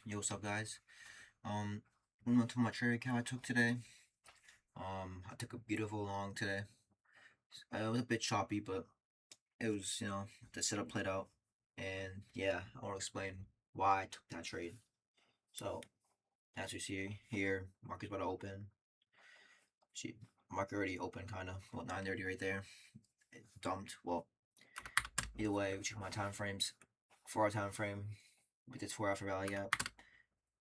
Yo, what's up, guys? Um, went to my trade account I took today. I took a beautiful long today. It was a bit choppy, but it was, the setup played out. And yeah, I want to explain why I took that trade. So, as you see here, market's about to open. See, market already opened, kind of. Well, 9:30 right there. It dumped. Well, either way, we check my time frames. 4 hour time frame. We did 4 hour for value gap.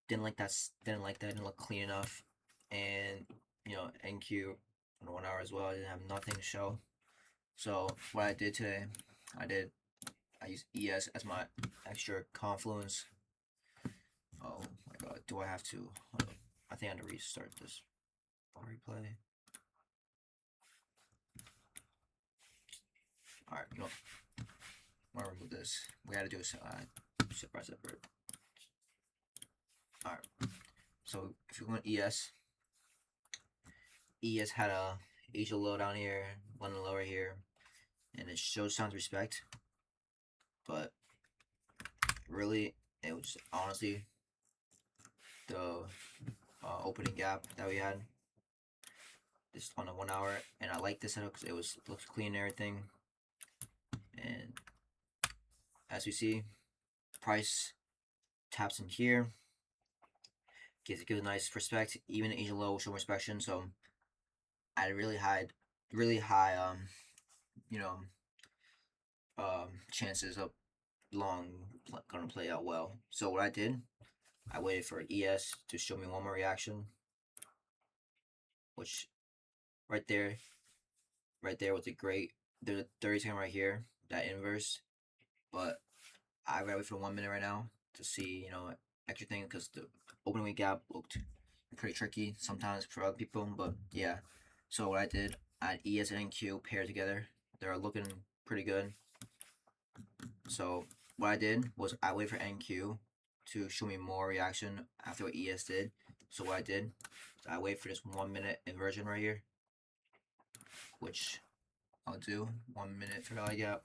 Didn't like that. Didn't like that. Didn't look clean enough. And NQ on 1 hour as well. I didn't have nothing to show. So what I did today, I used ES as my extra confluence. Oh my god, do I have to? Hold on. I think I have to restart this replay. All right, I'm gonna remove this. We gotta do a separate. All right. So if you want ES had a Asia low down here, London lower here, and it shows signs of respect, but really it was honestly the opening gap that we had this on the 1 hour, and I like this setup because looks clean and everything. And as we see, price taps in here, gives a nice respect. Even Asian low will show inspection, so I had really high you know chances of long gonna play out well. So what I did, I waited for ES to show me one more reaction, which right there, was a great. There's a 30-second right here, that inverse, but I gotta wait for 1 minute right now to see, extra thing because the opening weight gap looked pretty tricky sometimes for other people, but yeah. So what I did, I had ES and NQ paired together. They're looking pretty good. So what I did was I waited for NQ to show me more reaction after what ES did. So what I did, I wait for this 1 minute inversion right here, which I'll do 1 minute for value gap.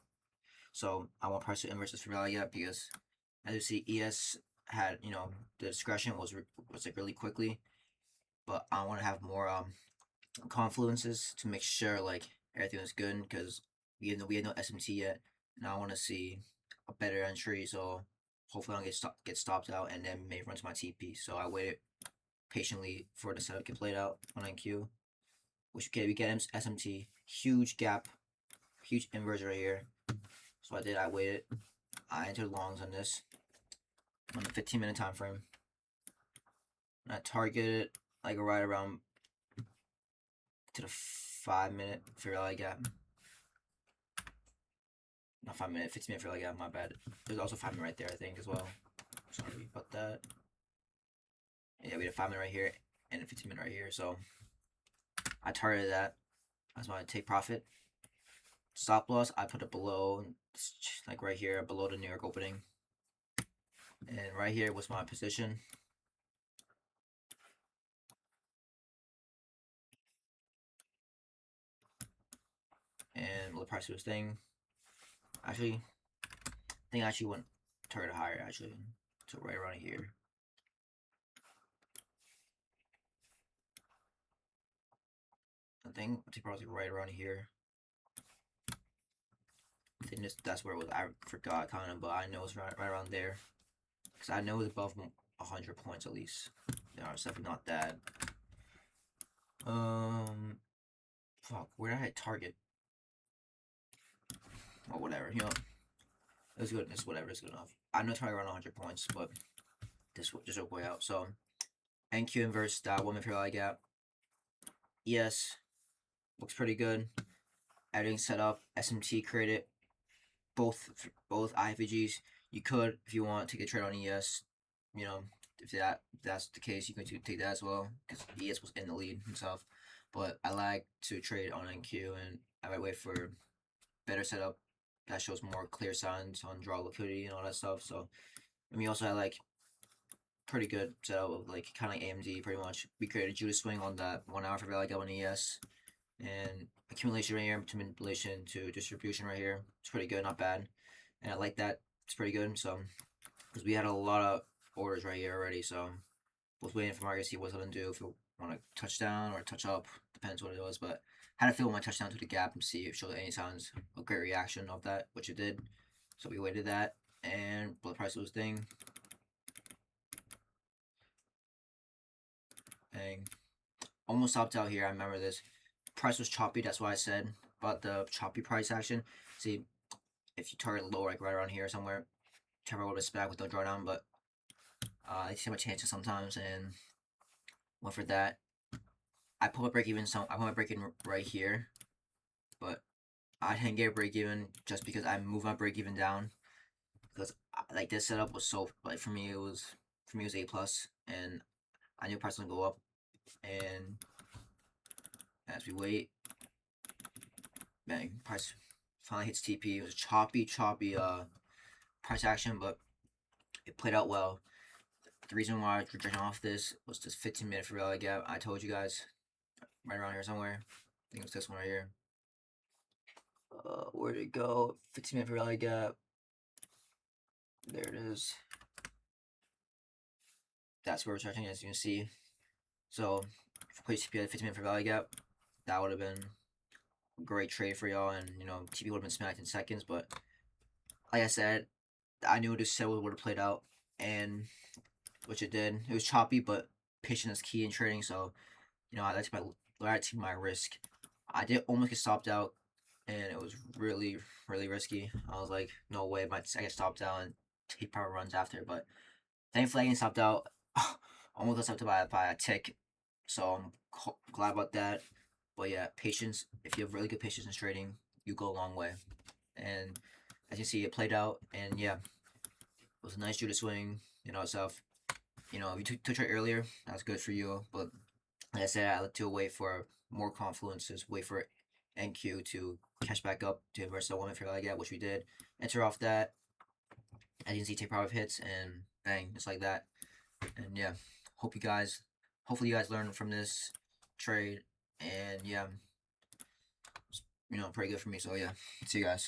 So I want price to inverse this for value gap because as you see, ES had the discretion was like really quickly, but I want to have more confluences to make sure like everything was good because we had no SMT yet, and I want to see a better entry. So hopefully I don't get stopped out and then may run to my TP. So I waited patiently for the setup to get played out on NQ, which we get SMT, huge gap, huge inversion right here. So I waited. I entered longs on this on the 15-minute time frame. And I targeted like right around to the 5 minute fair value gap. Not 5 minute, 15-minute fair value gap, my bad. There's also 5 minute right there, I think, as well. Sorry about that. Yeah, we had a 5 minute right here and a 15-minute right here. So I targeted that. I just want to take profit. Stop loss, I put it below, like right here, below the New York opening. And right here was my position. And the price was thing. Actually, I think I actually went target higher, actually. So right around here. I think probably right around here. I think that's where it was. I forgot kind of, but I know it's right around there. Because I know it's above 100 points at least. No, it's definitely not that. Fuck, where did I target? Or whatever, it was good. It's whatever, it's good enough. I know target around 100 points, but this just work way out. So, NQ inverse that 1 minute fair gap. ES looks pretty good. Everything set up. SMT created both IFVGs. You could, if you want, take a trade on ES. If that's the case, you can take that as well because ES was in the lead himself. But I like to trade on NQ, and I might wait for better setup that shows more clear signs on draw liquidity and all that stuff. So, also had like pretty good setup of like kind of like AMD pretty much. We created Judas swing on that 1 hour for value gap on ES, and accumulation right here to manipulation to distribution right here. It's pretty good, not bad, and I like that. It's pretty good. So because we had a lot of orders right here already. So was waiting for Mario to see what's gonna do, if it want to touchdown or touch up, depends what it was. But had to feel my touchdown to the gap and see if it showed any signs of great reaction of that, which it did. So we waited that, and blood price was thing. And almost stopped out here. I remember this. Price was choppy. That's why I said about the choppy price action. See, if you target low, like right around here somewhere, cover a little bit back with no drawdown, but I see my chances sometimes and went for that. I put my break even. I put my break even right here, but I didn't get a break even just because I moved my break even down. Because like this setup was so like for me it was A plus, and I knew price was gonna go up. And as we wait, bang, price finally hits TP. It was a choppy price action, but it played out well. The reason why I was rejecting off this was this 15-minute for rally gap. I told you guys right around here somewhere. I think it was this one right here. Where'd it go? 15-minute for rally gap. There it is. That's where we're starting, as you can see. So, if we played TP at 15-minute for rally gap, that would have been a great trade for y'all, and you know, TP would have been smacked in seconds. But like I said, I knew this set would have played out, and which it did. It was choppy, but patience is key in trading. So, you know, I like to take my risk. I did almost get stopped out, and it was really risky. I was like, no way, I get stopped out and take power runs after. But thankfully, I get stopped out. Almost got stopped out by a tick, so I'm glad about that. But yeah, patience. If you have really good patience in trading, you go a long way. And as you see, it played out, and yeah, it was a nice Judas swing. You know itself. You know, if you took trade earlier, that's good for you. But like I said, I like to wait for more confluences, wait for NQ to catch back up to versus the woman figure like that, which we did. Enter off that. As you can see, take power of hits and bang, just like that. And yeah, hopefully you guys learned from this trade. And yeah, you know, pretty good for me. So yeah, see you guys.